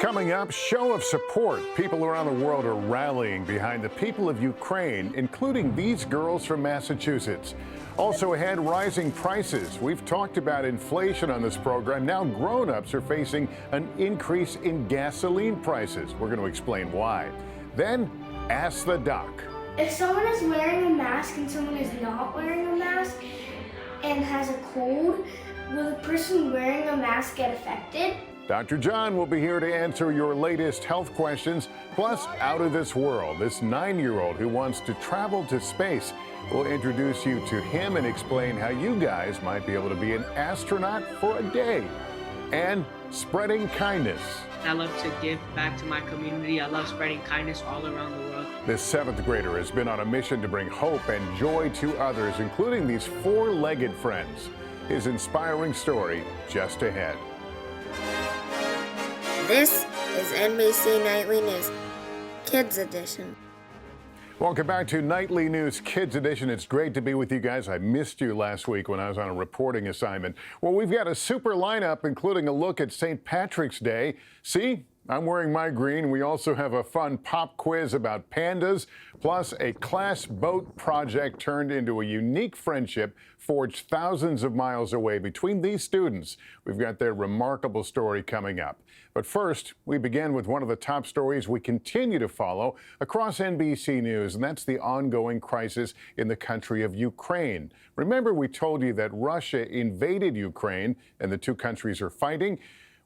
Coming up, show of support. People around the world are rallying behind the people of Ukraine, including these girls from Massachusetts. Also ahead, rising prices. We've talked about inflation on this program. Now grown-ups are facing an increase in gasoline prices. We're going to explain why. Then, Ask the Doc. If someone is wearing a mask and someone is not wearing a mask and has a cold, will the person wearing a mask get affected? Dr. John will be here to answer your latest health questions, plus out of this world, this 9-year-old who wants to travel to space. We'll introduce you to him and explain how you guys might be able to be an astronaut for a day. And spreading kindness. I love to give back to my community. I love spreading kindness all around the world. This 7th grader has been on a mission to bring hope and joy to others, including these 4-legged friends. His inspiring story just ahead. This is NBC Nightly News, Kids Edition. Welcome back to Nightly News Kids Edition. It's great to be with you guys. I missed you last week when I was on a reporting assignment. Well, we've got a super lineup, including a look at St. Patrick's Day. See? I'm wearing my green. We also have a fun pop quiz about pandas, plus a class boat project turned into a unique friendship forged thousands of miles away between these students. We've got their remarkable story coming up. But first, we begin with one of the top stories we continue to follow across NBC News, and that's the ongoing crisis in the country of Ukraine. Remember, we told you that Russia invaded Ukraine and the two countries are fighting?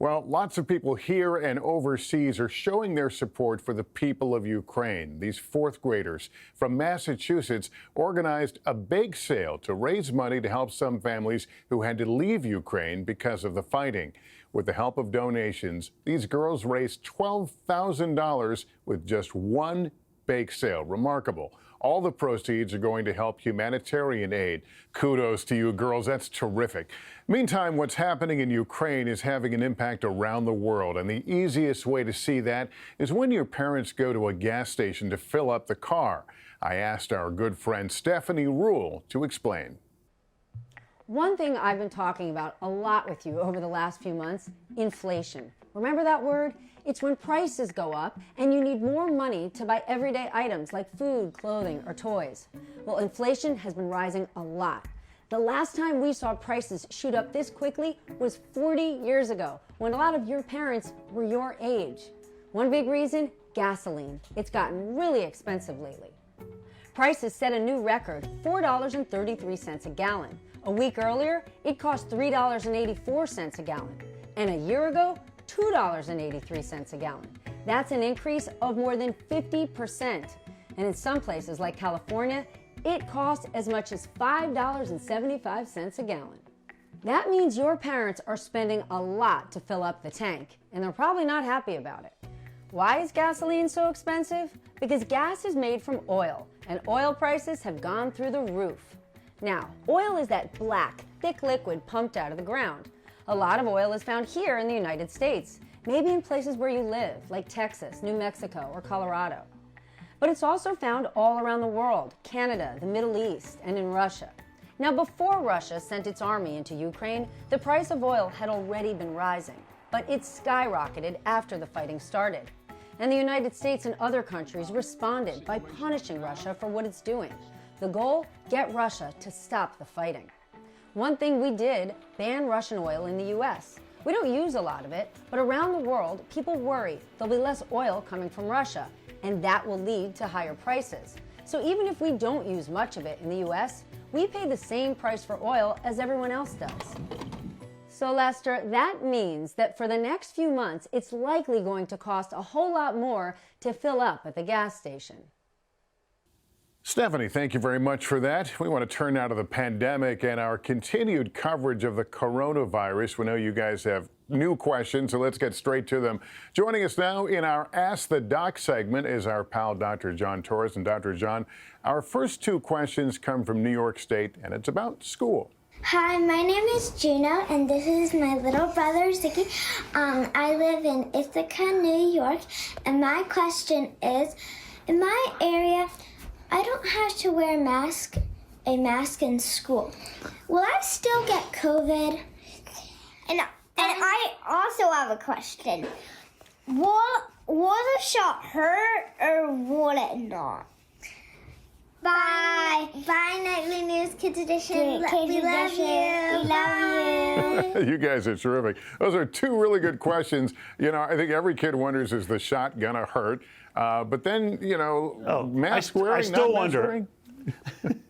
Well, lots of people here and overseas are showing their support for the people of Ukraine. These 4th graders from Massachusetts organized a bake sale to raise money to help some families who had to leave Ukraine because of the fighting. With the help of donations, these girls raised $12,000 with just one bake sale. Remarkable. All the proceeds are going to help humanitarian aid. Kudos to you girls. That's terrific. Meantime, what's happening in Ukraine is having an impact around the world. And the easiest way to see that is when your parents go to a gas station to fill up the car. I asked our good friend Stephanie Rule to explain. One thing I've been talking about a lot with you over the last few months, inflation. Remember that word? It's when prices go up and you need more money to buy everyday items like food, clothing, or toys. Well, inflation has been rising a lot. The last time we saw prices shoot up this quickly was 40 years ago, when a lot of your parents were your age. One big reason, gasoline. It's gotten really expensive lately. Prices set a new record, $4.33 a gallon. A week earlier, it cost $3.84 a gallon. And a year ago, $2.83 a gallon. That's an increase of more than 50%. And in some places like California, it costs as much as $5.75 a gallon. That means your parents are spending a lot to fill up the tank, and they're probably not happy about it. Why is gasoline so expensive? Because gas is made from oil, and oil prices have gone through the roof. Now, oil is that black, thick liquid pumped out of the ground. A lot of oil is found here in the United States, maybe in places where you live, like Texas, New Mexico, or Colorado. But it's also found all around the world, Canada, the Middle East, and in Russia. Now, before Russia sent its army into Ukraine, the price of oil had already been rising, but it skyrocketed after the fighting started. And the United States and other countries responded by punishing Russia for what it's doing. The goal, get Russia to stop the fighting. One thing we did, ban Russian oil in the U.S. We don't use a lot of it, but around the world, people worry there'll be less oil coming from Russia, and that will lead to higher prices. So even if we don't use much of it in the U.S., we pay the same price for oil as everyone else does. So Lester, that means that for the next few months, it's likely going to cost a whole lot more to fill up at the gas station. Stephanie, thank you very much for that. We want to turn now to the pandemic and our continued coverage of the coronavirus. We know you guys have new questions, so let's get straight to them. Joining us now in our Ask the Doc segment is our pal, Dr. John Torres. And Dr. John, our first 2 questions come from New York State, and it's about school. Hi, my name is Juno, and this is my little brother, Ziggy. I live in Ithaca, New York, and my question is, in my area, I don't have to wear a mask in school. Will I still get COVID? And I also have a question. will the shot hurt or will it not? Bye. Bye, Nightly News Kids Edition. We love you. We love you. You guys are terrific. Those are two really good questions. You know, I think every kid wonders, is the shot gonna hurt? But then, you know, mask wearing, I still not wonder. mask wearing?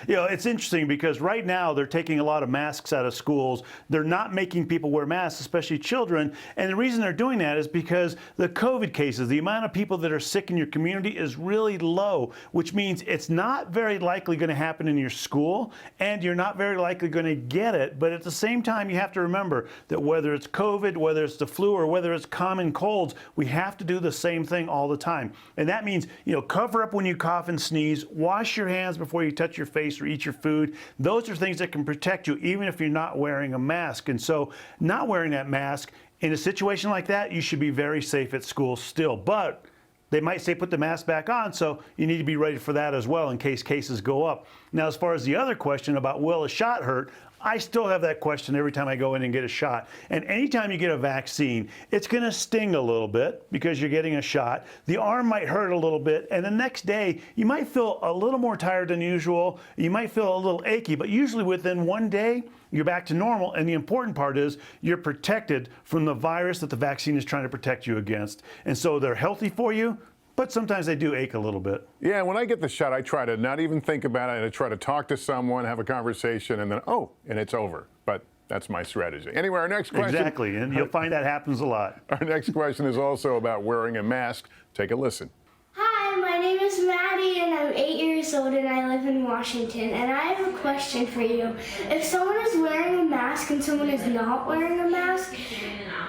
You know, it's interesting because right now they're taking a lot of masks out of schools. They're not making people wear masks, especially children. And the reason they're doing that is because the COVID cases, the amount of people that are sick in your community is really low, which means it's not very likely going to happen in your school, and you're not very likely going to get it. But at the same time, you have to remember that whether it's COVID, whether it's the flu, or whether it's common colds, we have to do the same thing all the time. And that means, you know, cover up when you cough and sneeze, wash your hands before you touch your face or eat your food. Those are things that can protect you even if you're not wearing a mask. And so not wearing that mask in a situation like that, you should be very safe at school still. But they might say put the mask back on, so you need to be ready for that as well in case cases go up. Now, as far as the other question about will a shot hurt, I still have that question every time I go in and get a shot. And anytime you get a vaccine, it's going to sting a little bit because you're getting a shot. The arm might hurt a little bit, and the next day you might feel a little more tired than usual. You might feel a little achy, but usually within one day, you're back to normal. And the important part is you're protected from the virus that the vaccine is trying to protect you against. And so they're healthy for you, but sometimes they do ache a little bit. Yeah, when I get the shot, I try to not even think about it. I try to talk to someone, have a conversation, and then, and it's over. But that's my strategy. Anyway, our next question. Exactly, and you'll find that happens a lot. Our next question is also about wearing a mask. Take a listen. Hi, my name is Maddie and I'm 8 years old and I live in Washington. And I have a question for you. If someone is wearing a mask and someone is not wearing a mask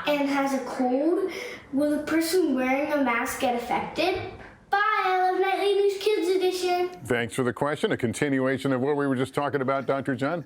and has a cold, will the person wearing a mask get affected? Bye, I love Nightly News Kids Edition. Thanks for the question. A continuation of what we were just talking about, Dr. John.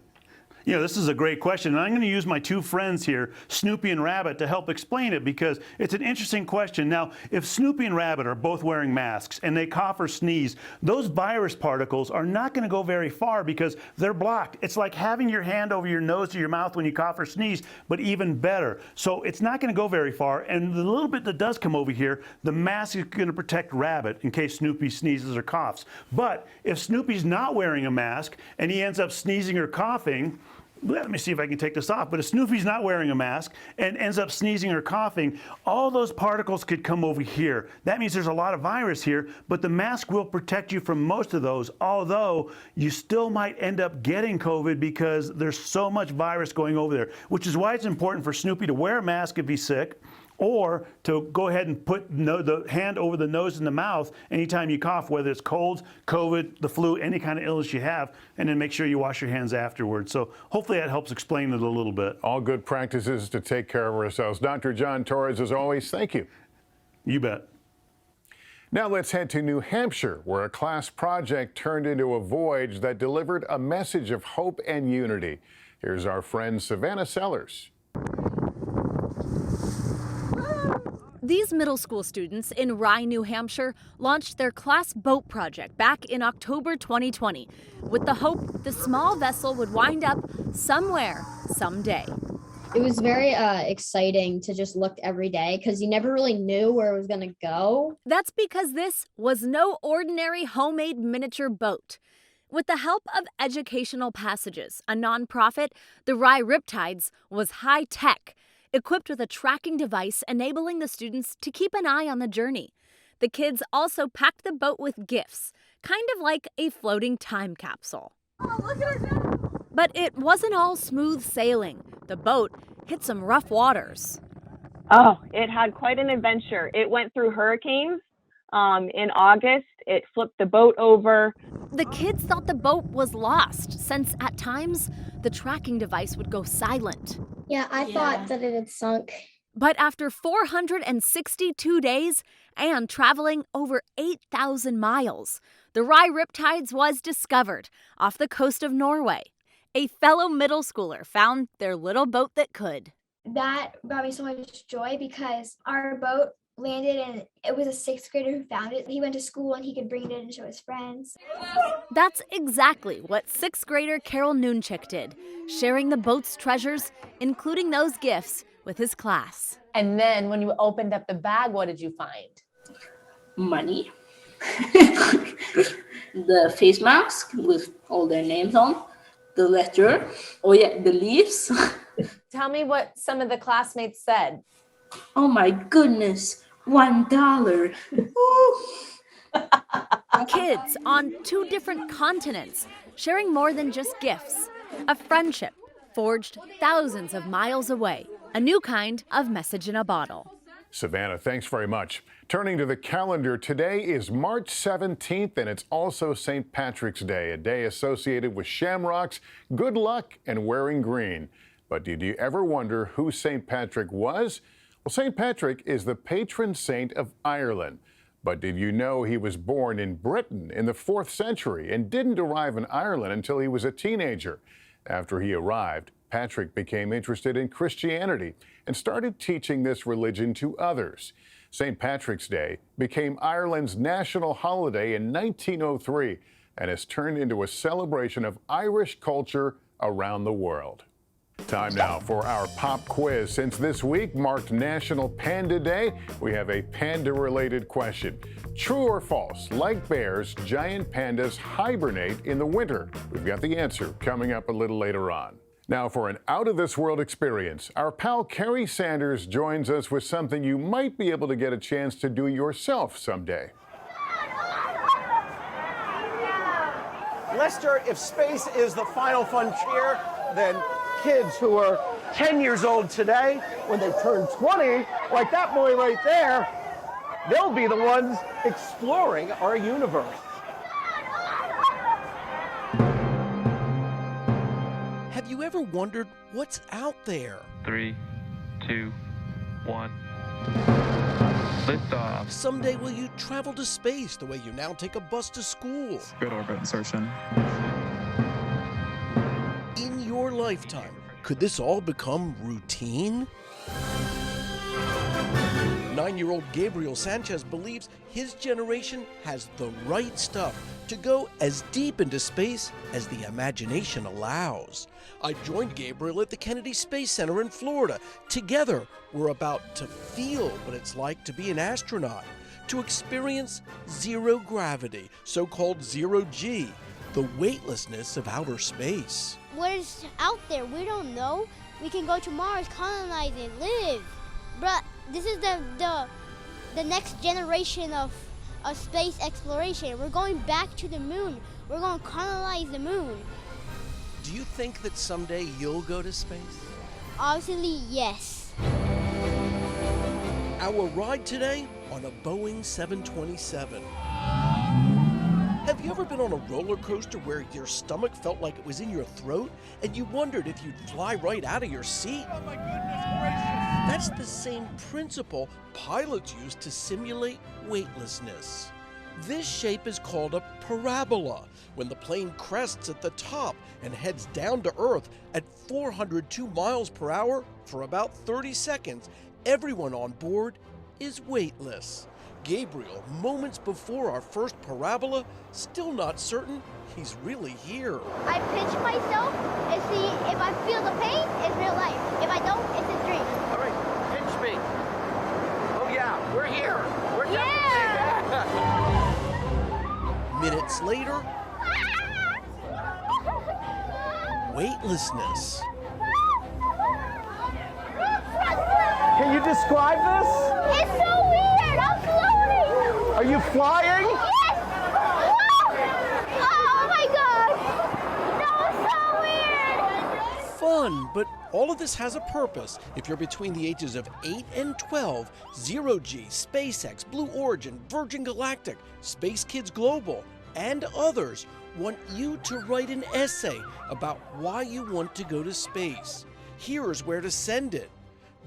You know, this is a great question, and I'm going to use my two friends here, Snoopy and Rabbit, to help explain it because it's an interesting question. Now, if Snoopy and Rabbit are both wearing masks and they cough or sneeze, those virus particles are not going to go very far because they're blocked. It's like having your hand over your nose or your mouth when you cough or sneeze, but even better. So it's not going to go very far, and the little bit that does come over here, the mask is going to protect Rabbit in case Snoopy sneezes or coughs. But if Snoopy's not wearing a mask and he ends up sneezing or coughing, let me see if I can take this off, but if Snoopy's not wearing a mask and ends up sneezing or coughing, all those particles could come over here. That means there's a lot of virus here, but the mask will protect you from most of those, although you still might end up getting COVID because there's so much virus going over there, which is why it's important for Snoopy to wear a mask if he's sick, or to go ahead and put the hand over the nose and the mouth anytime you cough, whether it's colds, COVID, the flu, any kind of illness you have, and then make sure you wash your hands afterwards. So hopefully that helps explain it a little bit. All good practices to take care of ourselves. Dr. John Torres, as always, thank you. You bet. Now let's head to New Hampshire, where a class project turned into a voyage that delivered a message of hope and unity. Here's our friend Savannah Sellers. These middle school students in Rye, New Hampshire, launched their class boat project back in October 2020 with the hope the small vessel would wind up somewhere, someday. It was very exciting to just look every day because you never really knew where it was going to go. That's because this was no ordinary homemade miniature boat. With the help of Educational Passages, a nonprofit, the Rye Riptides was high-tech, equipped with a tracking device enabling the students to keep an eye on the journey. The kids also packed the boat with gifts, kind of like a floating time capsule. Oh, look at it now! But it wasn't all smooth sailing. The boat hit some rough waters. Oh, it had quite an adventure. It went through hurricanes. In August, it flipped the boat over. The kids thought the boat was lost, since at times the tracking device would go silent. Yeah, I thought that it had sunk. But after 462 days and traveling over 8,000 miles, the Rye Riptides was discovered off the coast of Norway. A fellow middle schooler found their little boat that could. That brought me so much joy because our boat landed and it was a sixth grader who found it. He went to school and he could bring it in and show his friends. That's exactly what sixth grader Carol Noonchick did, sharing the boat's treasures, including those gifts, with his class. And then when you opened up the bag, what did you find? Money. The face mask with all their names on. The letter. Oh yeah, the leaves. Tell me what some of the classmates said. Oh my goodness, $1. Kids on 2 different continents sharing more than just gifts. A friendship forged thousands of miles away. A new kind of message in a bottle. Savannah, thanks very much. Turning to the calendar, today is March 17th, and it's also St. Patrick's Day, a day associated with shamrocks, good luck, and wearing green. But did you ever wonder who St. Patrick was? Well, St. Patrick is the patron saint of Ireland. But did you know he was born in Britain in the 4th century and didn't arrive in Ireland until he was a teenager? After he arrived, Patrick became interested in Christianity and started teaching this religion to others. St. Patrick's Day became Ireland's national holiday in 1903 and has turned into a celebration of Irish culture around the world. Time now for our pop quiz. Since this week marked National Panda Day, we have a panda-related question. True or false, like bears, giant pandas hibernate in the winter? We've got the answer coming up a little later on. Now for an out-of-this-world experience, our pal Carrie Sanders joins us with something you might be able to get a chance to do yourself someday. Lester, if space is the final frontier, then kids who are 10 years old today, when they turn 20, like that boy right there, they'll be the ones exploring our universe. Have you ever wondered what's out there? 3, 2, 1. Liftoff. Someday will you travel to space the way you now take a bus to school? Good orbit insertion. In your lifetime, could this all become routine? 9-year-old Gabriel Sanchez believes his generation has the right stuff to go as deep into space as the imagination allows. I joined Gabriel at the Kennedy Space Center in Florida. Together, we're about to feel what it's like to be an astronaut, to experience zero gravity, so-called zero-G, the weightlessness of outer space. What is out there? We don't know. We can go to Mars, colonize it, live. But this is the next generation of space exploration. We're going back to the moon. We're going to colonize the moon. Do you think that someday you'll go to space? Obviously, yes. Our ride today on a Boeing 727. Have you ever been on a roller coaster where your stomach felt like it was in your throat and you wondered if you'd fly right out of your seat? Oh my goodness gracious! That's the same principle pilots use to simulate weightlessness. This shape is called a parabola, when the plane crests at the top and heads down to Earth at 402 miles per hour for about 30 seconds. Everyone on board is weightless. Gabriel, moments before our first parabola, still not certain he's really here. I pinch myself and see if I feel the pain, it's real life. If I don't, it's a dream. All right, pinch me. Oh yeah, we're here. We're Minutes later, weightlessness. Can you describe this? It's so weird. I'm floating. Are you flying? Yes. Oh my God. That was so weird. Fun, but all of this has a purpose. If you're between the ages of 8 and 12, Zero-G, SpaceX, Blue Origin, Virgin Galactic, Space Kids Global, and others want you to write an essay about why you want to go to space. Here's where to send it.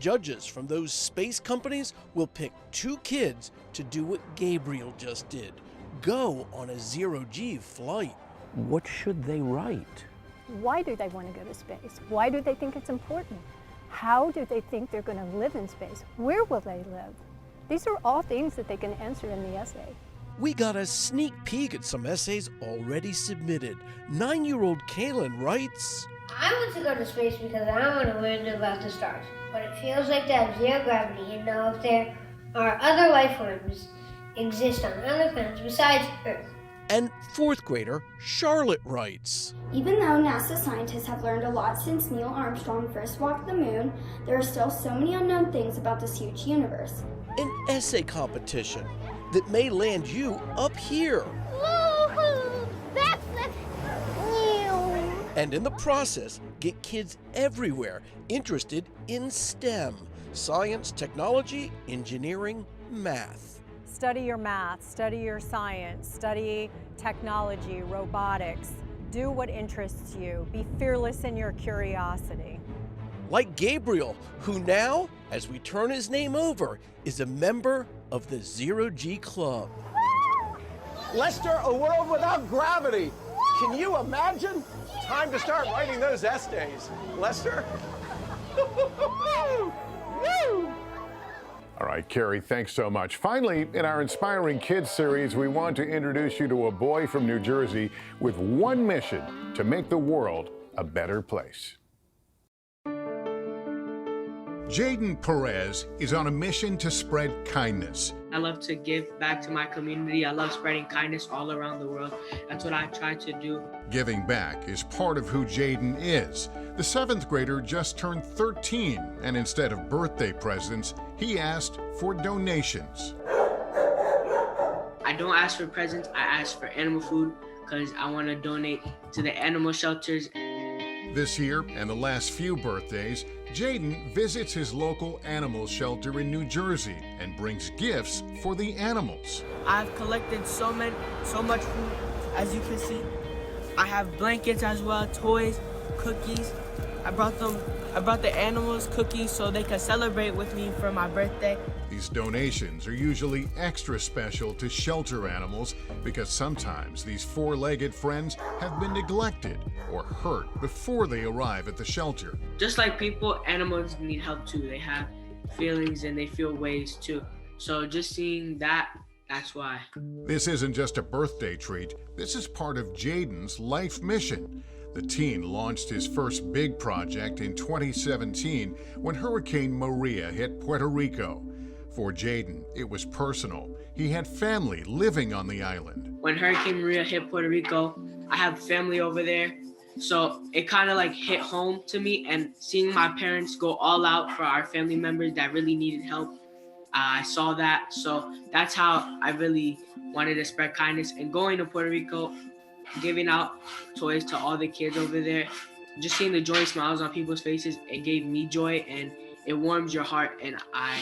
Judges from those space companies will pick 2 kids to do what Gabriel just did. Go on a zero-G flight. What should they write? Why do they want to go to space? Why do they think it's important? How do they think they're going to live in space? Where will they live? These are all things that they can answer in the essay. We got a sneak peek at some essays already submitted. 9-year-old Kaylin writes, I want to go to space because I want to learn about the stars. but it feels like they have zero gravity, and know if there are other life forms exist on other planets besides Earth. And fourth grader Charlotte writes, Even though NASA scientists have learned a lot since Neil Armstrong first walked the moon, there are still so many unknown things about this huge universe. an essay competition that may land you up here. Woohoo! Backflip! And in the process, get kids everywhere interested in STEM, science, technology, engineering, math. Study your math, study your science, study technology, robotics. Do what interests you. Be fearless in your curiosity. Like Gabriel, who now, as we turn his name over, is a member of the Zero G Club. Lester, a world without gravity. Can you imagine? Time to start writing those essays. Lester? Woo! All right, Carrie, thanks so much. Finally, in our Inspiring Kids series, we want to introduce you to a boy from New Jersey with one mission: to make the world a better place. Jaden Perez is on a mission to spread kindness. I love to give back to my community. I love spreading kindness all around the world. That's what I try to do. Giving back is part of who Jaden is. The 7th grader just turned 13, and instead of birthday presents, he asked for donations. I don't ask for presents, I ask for animal food because I want to donate to the animal shelters. This year and the last few birthdays, Jaden visits his local animal shelter in New Jersey and brings gifts for the animals. I've collected so much food, as you can see. I have blankets as well, toys, cookies. I brought the animals cookies so they could celebrate with me for my birthday. These donations are usually extra special to shelter animals because sometimes these four-legged friends have been neglected or hurt before they arrive at the shelter. Just like people, animals need help too. They have feelings and they feel ways too. So just seeing that, that's why. This isn't just a birthday treat. This is part of Jaden's life mission. The teen launched his first big project in 2017 when Hurricane Maria hit Puerto Rico. For Jaden, it was personal. He had family living on the island. When Hurricane Maria hit Puerto Rico, I have family over there. So it kind of like hit home to me, and seeing my parents go all out for our family members that really needed help, I saw that. So that's how I really wanted to spread kindness, and going to Puerto Rico, giving out toys to all the kids over there, just seeing the joy smiles on people's faces, it gave me joy and it warms your heart, and I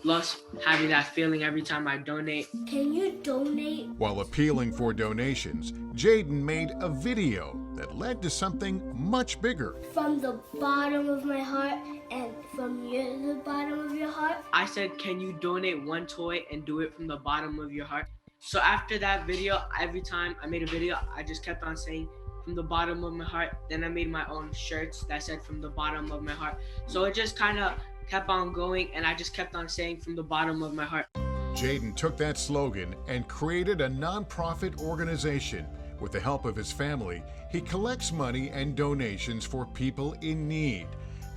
love having that feeling every time I donate. Can you donate? While appealing for donations, Jaden made a video that led to something much bigger. From the bottom of my heart and from the bottom of your heart. I said, can you donate one toy and do it from the bottom of your heart? So after that video, every time I made a video, I just kept on saying from the bottom of my heart. Then I made my own shirts that said from the bottom of my heart. So it just kind of kept on going, and I just kept on saying from the bottom of my heart. Jaden took that slogan and created a nonprofit organization. With the help of his family, he collects money and donations for people in need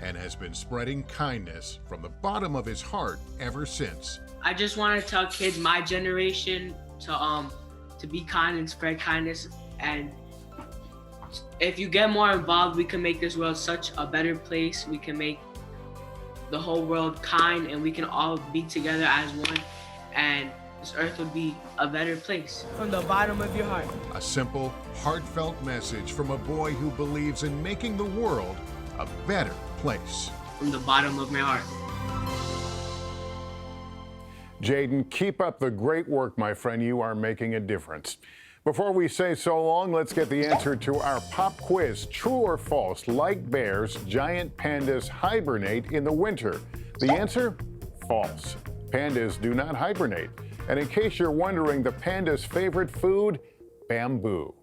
and has been spreading kindness from the bottom of his heart ever since. I just want to tell kids my generation to be kind and spread kindness, and if you get more involved, we can make this world such a better place. We can make the whole world kind, and we can all be together as one, and this earth would be a better place. From the bottom of your heart. A simple, heartfelt message from a boy who believes in making the world a better place. From the bottom of my heart. Jaden, keep up the great work, my friend. You are making a difference. Before we say so long, let's get the answer to our pop quiz. True or false, like bears, giant pandas hibernate in the winter? The answer? False. Pandas do not hibernate. And in case you're wondering, the panda's favorite food? Bamboo.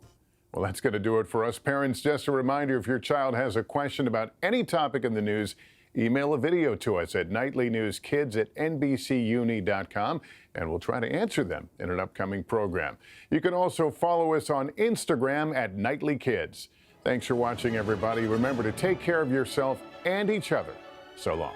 Well, that's going to do it for us parents. Just a reminder, if your child has a question about any topic in the news, email a video to us at nightlynewskids@nbcuni.com, and we'll try to answer them in an upcoming program. You can also follow us on Instagram at @nightlykids. Thanks for watching, everybody. Remember to take care of yourself and each other. So long.